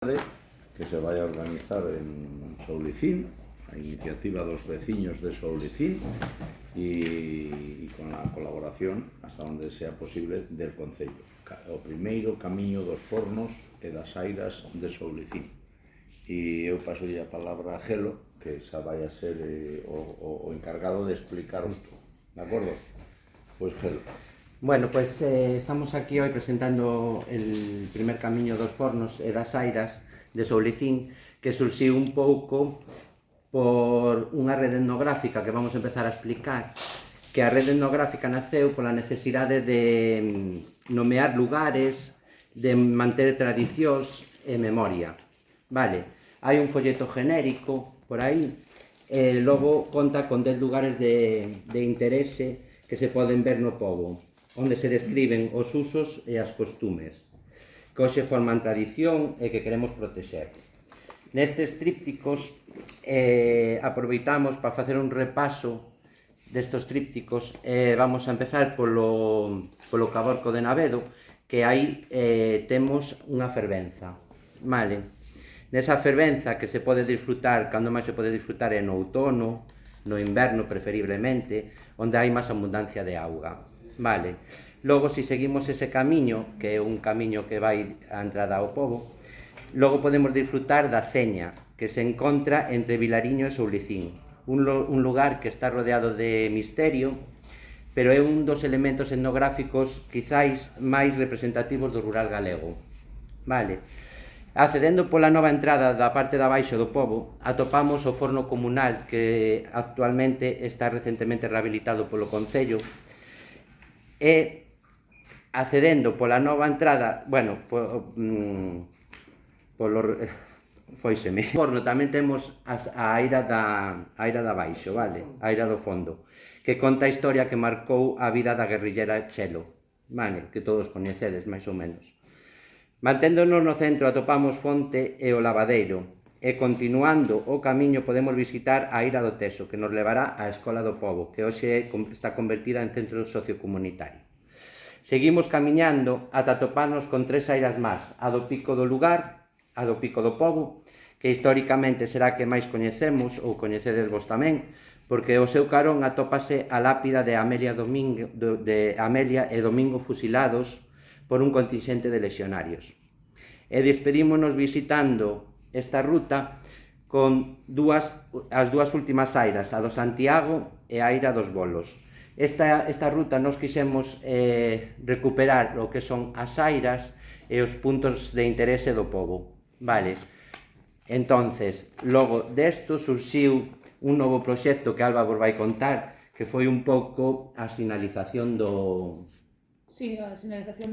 que se vai a organizar en Soulicín, a iniciativa dos veciños de Soulicín e con a colaboración, hasta onde sea posible, del Concello. O primeiro camiño dos fornos e das airas de Soulicín. E eu paso a palabra a Gelo, que xa vai a ser o encargado de explicaros todo. De acordo? Pois Gelo. Bueno, pues estamos aquí hoy presentando el primer camiño dos fornos e das airas de Soulicín, que surxiu un pouco por unha rede etnográfica que vamos a empezar a explicar, que a rede etnográfica naceu pola necesidade de nomear lugares, de manter tradicións e memoria. Vale, hai un folleto genérico por aí, e logo conta con 10 lugares de interese que se poden ver no pobo, onde se describen os usos e as costumes, que hoxe forman tradición e que queremos protexer. Nestes trípticos aproveitamos para facer un repaso destes trípticos. Vamos a empezar polo Caborco de Navedo, que aí temos unha fervenza. Vale? Nesa fervenza que se pode disfrutar, cando máis se pode disfrutar é no outono, no inverno preferiblemente, onde hai máis abundancia de auga. Vale. Logo, se seguimos ese camiño, que é un camiño que vai á entrada ao pobo, logo podemos disfrutar da Ceña, que se encontra entre Vilariño e Soulicín, un lugar que está rodeado de misterio, pero é un dos elementos etnográficos quizáis máis representativos do rural galego. Vale. Accedendo pola nova entrada da parte de abaixo do pobo, atopamos o forno comunal, que actualmente está recentemente rehabilitado polo Concello, e accedendo pola nova entrada, bueno, foiseme. No forno tamén temos a aira da baixo, vale? A aira do fondo, que conta a historia que marcou a vida da guerrillera Chelo, vale? Que todos coñecedes, máis ou menos. Manténdonos no centro atopamos Fonte e o Lavadeiro, e continuando o camiño podemos visitar a Aira do Teso, que nos levará á Escola do Pobo, que hoxe está convertida en centro sociocomunitario. Seguimos camiñando ata toparnos con 3 airas máis, a do Pico do Lugar, a do Pico do Pobo, que históricamente será a que máis coñecemos, ou coñecedes vos tamén, porque o seu carón atópase a lápida de Amelia e Domingo fusilados por un contingente de lexionarios. E despedímonos visitando esta ruta con as dúas últimas airas, a do Santiago e a aira dos Bolos. Esta ruta nos quixemos recuperar o que son as airas e os puntos de interese do pobo. Vale. Entonces, logo desto surxiu un novo proxecto que Alba vos vai contar, que foi un pouco a sinalización do... Sí, a sinalización